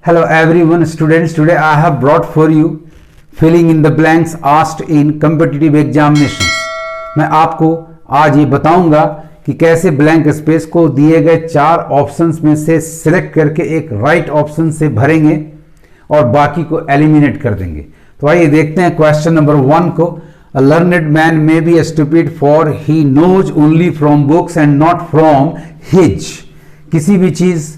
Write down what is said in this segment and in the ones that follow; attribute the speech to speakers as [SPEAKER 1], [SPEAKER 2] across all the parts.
[SPEAKER 1] Hello everyone, students. Today I have brought for you filling in the blanks asked in competitive examinations. मैं आपको आज ये बताऊंगा कि कैसे ब्लैंक स्पेस को दिए गए 4 ऑप्शंस में से सिलेक्ट करके एक राइट ऑप्शन से भरेंगे और बाकी को एलिमिनेट कर देंगे। तो आइए देखते हैं क्वेश्चन नंबर 1 को। A learned man may be stupid for he knows only from books and not from his. किसी भी चीज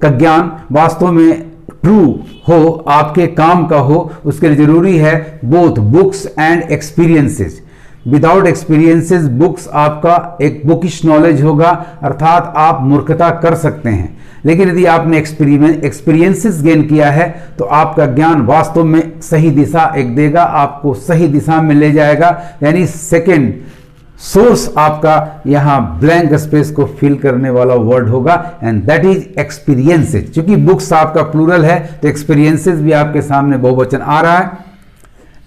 [SPEAKER 1] का ज्ञान वास्तव में ट्रू हो, आपके काम का हो, उसके लिए जरूरी है both books and experiences. Without experiences books आपका एक बुकिश नॉलेज होगा, अर्थात आप मूर्खता कर सकते हैं। लेकिन यदि आपने एक्सपीरियंसेस गेन किया है तो आपका ज्ञान वास्तव में सही दिशा एक देगा, आपको सही दिशा में ले जाएगा। यानी सेकंड सोर्स आपका यहां ब्लैंक स्पेस को फिल करने वाला वर्ड होगा एंड दैट इज एक्सपीरियंसेस। क्योंकि बुक्स आपका प्लूरल है तो एक्सपीरियंसेस भी आपके सामने बहुवचन आ रहा है।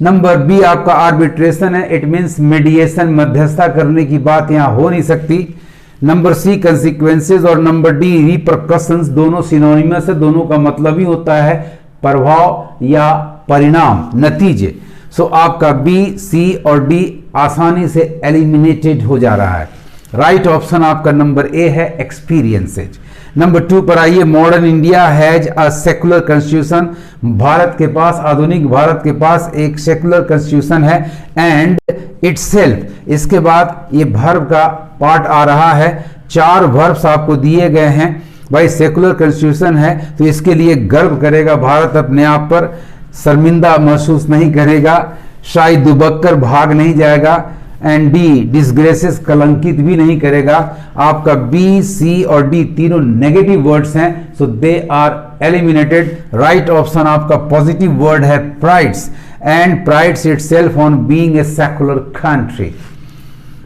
[SPEAKER 1] नंबर बी आपका आर्बिट्रेशन है, इट मींस मीडिएशन, मध्यस्थता करने की बात यहां हो नहीं सकती। नंबर सी कंसिक्वेंसेस और नंबर डी रिपरकशंस, दोनों सिनोनिमस है, दोनों का मतलब ही होता है प्रभाव या परिणाम, नतीजे। सो आपका बी, सी और डी आसानी से एलिमिनेटेड हो जा रहा है। राइट ऑप्शन आपका नंबर ए है, एक्सपीरियंसेज। नंबर 2 पर आइए। Modern India has a secular constitution, Bharat के पास, आधुनिक भारत के पास एक सेकुलर कॉन्स्टिट्यूशन है। एंड इटसेल्फ, इसके बाद ये वर्ब का पार्ट आ रहा है। 4 वर्ब्स आपको दिए गए हैं। भाई सेकुलर कॉन्स्टिट्यूशन है तो इसके लिए गर्व करेगा भारत, अपने आप पर शर्मिंदा महसूस नहीं करेगा, शायद दुबक्कर भाग नहीं जाएगा। एंड डी डिसग्रेसेस, कलंकित भी नहीं करेगा। आपका बी, सी और डी तीनों नेगेटिव वर्ड्स हैं, so they are eliminated. Right option आपका पॉजिटिव वर्ड है prides, and prides itself on being a secular country.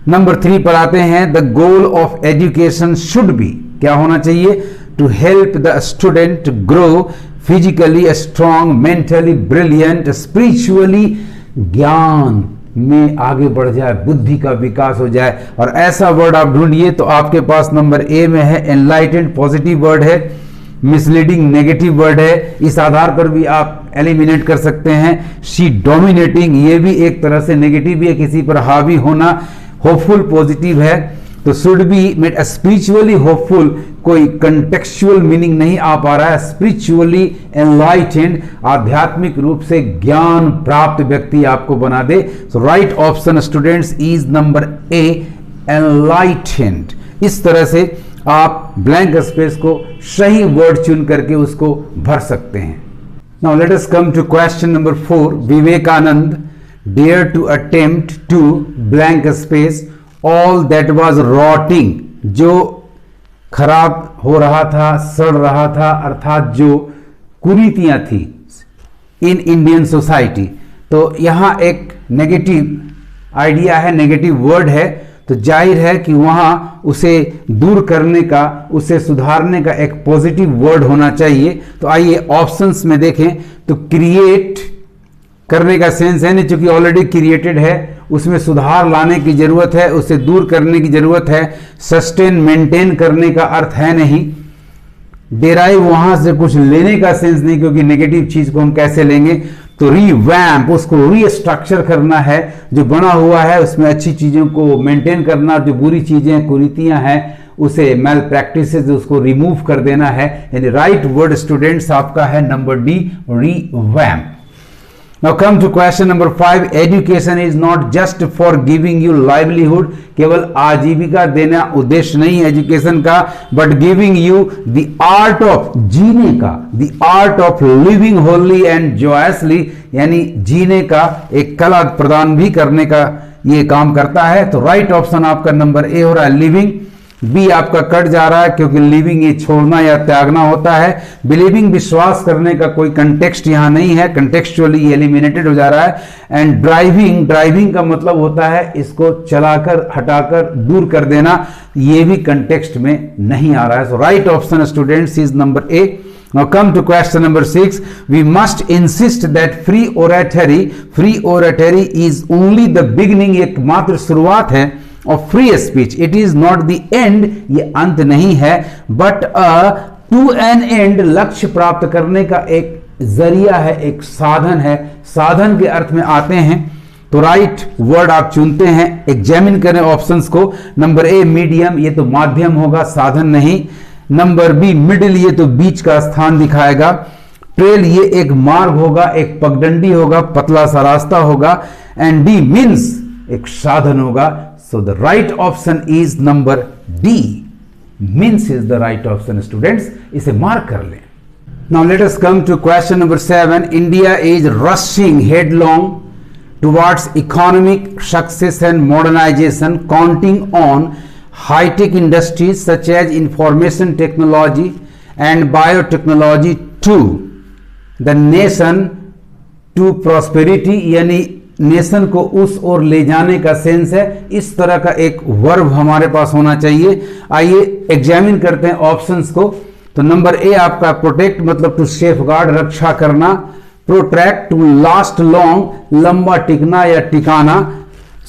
[SPEAKER 1] Number 3 पर आते हैं। The goal of education should be, क्या होना चाहिए? To help the student grow physically strong, mentally brilliant, spiritually, ज्ञान में आगे बढ़ जाए, बुद्धि का विकास हो जाए। और ऐसा वर्ड आप ढूंढिए तो आपके पास नंबर ए में है एनलाइटेंड, पॉजिटिव वर्ड है। मिसलीडिंग नेगेटिव वर्ड है, इस आधार पर भी आप एलिमिनेट कर सकते हैं। शी डोमिनेटिंग, ये भी एक तरह से नेगेटिव भी है, किसी पर हावी होना। होपफुल पॉजिटिव है। तो should be made spiritually hopeful, कोई कंटेक्चुअल मीनिंग नहीं आ पा रहा है। स्पिरिचुअली एनलाइटेंड, आध्यात्मिक रूप से ज्ञान प्राप्त व्यक्ति आपको बना दे। So right option students is number A, enlightened. इस तरह से आप ब्लैंक स्पेस को सही वर्ड चुन करके उसको भर सकते हैं। Now let us come to question number 4। Vivekananda dare to attempt to blank space all that was rotting, जो खराब हो रहा था, सड़ रहा था, अर्थात जो कुरीतियां थी इन इंडियन सोसाइटी। तो यहां एक नेगेटिव आइडिया है, नेगेटिव वर्ड है, तो जाहिर है कि वहां उसे दूर करने का, उसे सुधारने का एक पॉजिटिव वर्ड होना चाहिए। तो आइए ऑप्शंस में देखें तो क्रिएट करने का सेंस है नहीं, चूंकि ऑलरेडी क्रिएटेड है, उसमें सुधार लाने की जरूरत है, उसे दूर करने की जरूरत है। सस्टेन, मेंटेन करने का अर्थ है नहीं। डेराइव, वहां से कुछ लेने का सेंस नहीं, क्योंकि नेगेटिव चीज को हम कैसे लेंगे? तो रीवैम्प, उसको रीस्ट्रक्चर करना है। जो बना हुआ है उसमें अच्छी चीजों को मेंटेन करना, जो बुरी चीजें, कुरीतियां हैं, उसे मैल प्रैक्टिसेस, उसको रिमूव कर देना है। यानी राइट वर्ड स्टूडेंट्स आपका है number D, revamp. Now come to question number 5. Education is not just for giving you livelihood, केवल आजीविका देना उद्देश्य नहीं है एजुकेशन का, but giving you the art of जीने का, the art of living wholly and joyously, यानी जीने का एक कला प्रदान भी करने का ये काम करता है। तो राइट ऑप्शन आपका नंबर ए हो रहा है, लिविंग। बी आपका कट जा रहा है क्योंकि लिविंग ये छोड़ना या त्यागना होता है। बिलीविंग, विश्वास करने का कोई कंटेक्स्ट यहां नहीं है, कंटेक्चुअली एलिमिनेटेड हो जा रहा है। एंड ड्राइविंग, ड्राइविंग का मतलब होता है इसको चलाकर, हटाकर, दूर कर देना, ये भी कंटेक्स्ट में नहीं आ रहा है। So right option students is number A. Now come to question number 6. We must insist that free oratory is only the beginning, एक मात्र शुरुआत है of free speech. It is not the end, ये अंत नहीं है, but a to an end, लक्ष्य प्राप्त करने का एक जरिया है, एक साधन है, साधन के अर्थ में आते हैं। तो राइट वर्ड आप चुनते हैं, एग्जामिन करें ऑप्शंस को। नंबर ए मीडियम, ये तो माध्यम होगा, साधन नहीं। नंबर बी मिडिल, ये तो बीच का स्थान दिखाएगा। ट्रेल, ये एक मार्ग होगा, एक पगडंडी होगा, पतला सा रास्ता होगा। एंड डी मीन्स, एक साधन होगा। So the right option is number D, means is the right option students, इसे मार्क कर लें। Now let us come to question number 7। India is rushing headlong towards economic success and modernization, counting on high-tech industries such as information technology and biotechnology to the nation to prosperity, यानी nation को उस ओर ले जाने का sense है। इस तरह का एक वर्ब हमारे पास होना चाहिए। आइए एग्जामिन करते हैं ऑप्शंस को। तो नंबर ए आपका प्रोटेक्ट, मतलब टू सेफगार्ड, रक्षा करना। प्रोट्रैक्ट, टू लास्ट लॉन्ग, लंबा टिकना या टिकाना।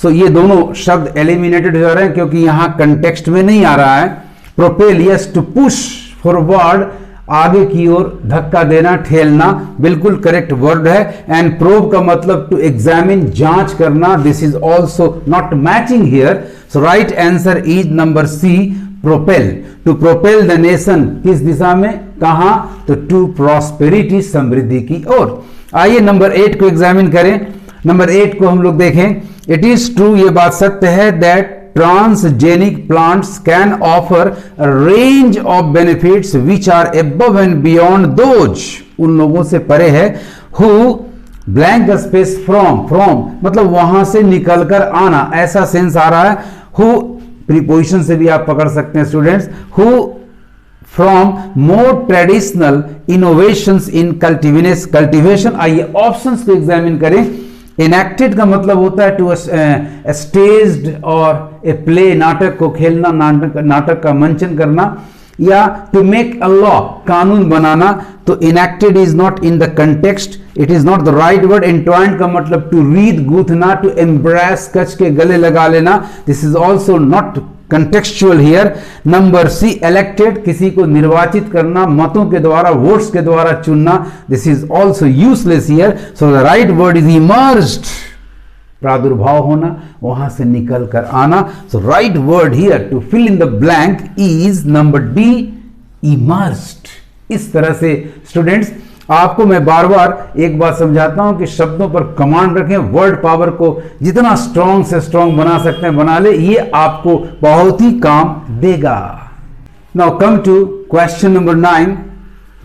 [SPEAKER 1] सो ये दोनों शब्द एलिमिनेटेड हो रहे हैं क्योंकि यहां कंटेक्स्ट में नहीं आ रहा है। Propel, yes, to push forward, आगे की ओर धक्का देना, ठेलना, बिल्कुल करेक्ट वर्ड है। एंड प्रोब का मतलब टू एग्जामिन, जांच करना। This is also not matching here. So right answer is number C, propel. To propel the nation, किस दिशा में, कहां, तो टू प्रॉस्पेरिटी, समृद्धि की ओर। आइए नंबर 8 को एग्जामिन करें। नंबर 8 को हम लोग देखें। इट इज ट्रू, ये बात सत्य है, that transgenic plants can offer a range of benefits which are above and beyond those, उन लोगों से परे है, हु ब्लैंक स्पेस फ्रॉम मतलब वहां से निकलकर आना, ऐसा सेंस आ रहा है। हु प्रीपोजिशन से भी आप पकड़ सकते हैं students. Who from more traditional innovations in cultivation. आइए ऑप्शंस को एग्जामिन करें। इनैक्टेड का मतलब होता है टू स्टेज्ड और ए प्ले, नाटक को खेलना, नाटक का मंचन करना, या टू मेक अ लॉ, कानून बनाना। तो enacted is not in the context, it is not the right word. Entwined का मतलब टू रीड, गूंथना, टू एम्ब्रेस, कच के गले लगा लेना। This is also not contextual here. Number C, elected, किसी को निर्वाचित करना, मतों के द्वारा, वोट्स के द्वारा चुनना। This is also useless here. So the right word is emerged, प्रादुर्भाव होना, वहां से निकल कर आना। So right word here to fill in the blank is number D, emerged। इस तरह से स्टूडेंट्स आपको मैं बार बार एक बात समझाता हूं कि शब्दों पर कमांड रखें, वर्ड पावर को जितना स्ट्रांग से स्ट्रांग बना सकते हैं बना ले, ये आपको बहुत ही काम देगा। Now come to question number 9।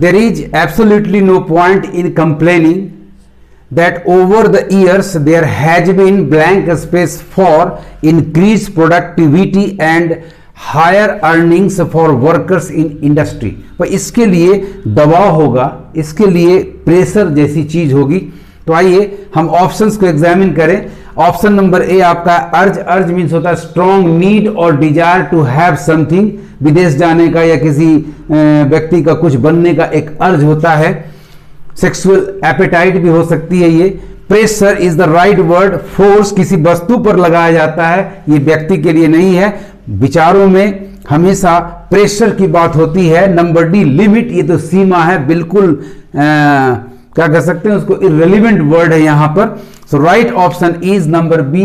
[SPEAKER 1] There is absolutely no point in complaining that over the years there has been blank space for increased productivity and higher earnings for workers in industry। पर इसके लिए दबाव होगा, इसके लिए pressure जैसी चीज होगी। तो आइए हम ऑप्शंस को एग्जामिन करें। ऑप्शन नंबर ए आपका अर्ज, अर्ज मीन्स होता है स्ट्रॉन्ग नीड और डिजायर टू हैव समथिंग, विदेश जाने का या किसी व्यक्ति का कुछ बनने का एक अर्ज होता है। सेक्सुअल एपेटाइट भी हो सकती है ये। Pressure is the right word. Force किसी वस्तु पर लगाया जाता है, ये व्यक्ति के लिए नहीं है। विचारों में हमेशा प्रेशर की बात होती है। नंबर डी लिमिट, ये तो सीमा है, बिल्कुल क्या कह सकते हैं उसको, इररिलेवेंट वर्ड है यहां पर। So right option is number B,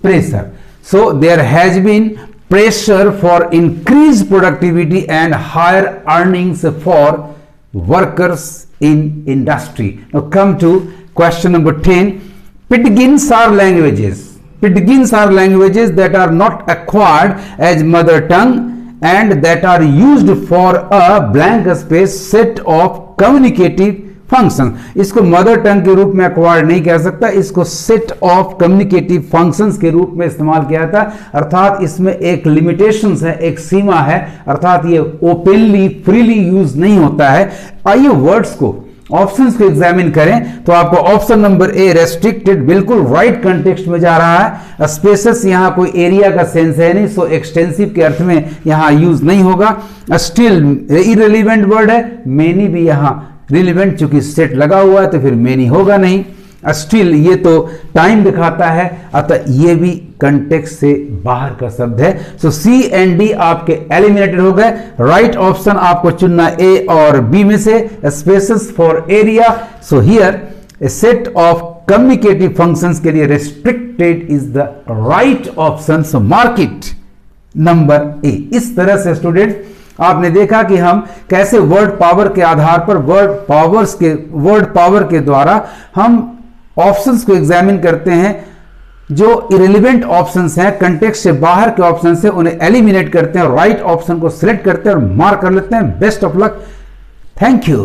[SPEAKER 1] pressure. So there has been pressure for increase productivity and higher earnings for workers in industry. Now come to question number 10. Pidgins are languages. Pidgins are languages that are not acquired as mother tongue and that are used for a blank space set of communicative function. इसको mother tongue के रूप में acquire नहीं कह सकता, इसको set of communicative functions के रूप में इस्तेमाल किया जाता है। अर्थात इसमें एक लिमिटेशंस है, एक सीमा है, अर्थात ये ओपनली फ्रीली यूज नहीं होता है। आइए वर्ड्स को, ऑप्शंस को एग्जामिन करें तो आपको ऑप्शन नंबर ए रेस्ट्रिक्टेड बिल्कुल राइट कंटेक्स्ट में जा रहा है। स्पेसेस यहां कोई एरिया का सेंस है नहीं, सो एक्सटेंसिव के अर्थ में यहां यूज नहीं होगा। स्टिल इररिलेवेंट वर्ड है। मेनी भी यहां रिलेवेंट, चूंकि सेट लगा हुआ है तो फिर मेनी होगा नहीं। स्टिल ये तो टाइम दिखाता है, अतः ये भी कंटेक्स्ट से बाहर का शब्द है। सो सी एंड डी आपके एलिमिनेटेड हो गए। राइट ऑप्शन आपको चुनना ए और बी में से, spaces for area. So here A set of communicative functions के लिए restricted is the right option. So mark it number A. इस तरह से स्टूडेंट आपने देखा कि हम कैसे वर्ड पावर के आधार पर वर्ड पावर के द्वारा हम ऑप्शंस को एग्जामिन करते हैं। जो इरेलीवेंट ऑप्शंस हैं, कंटेक्स्ट से बाहर के ऑप्शन से, उन्हें एलिमिनेट करते हैं और राइट ऑप्शन को सिलेक्ट करते हैं और मार्क कर लेते हैं। Best of luck. Thank you.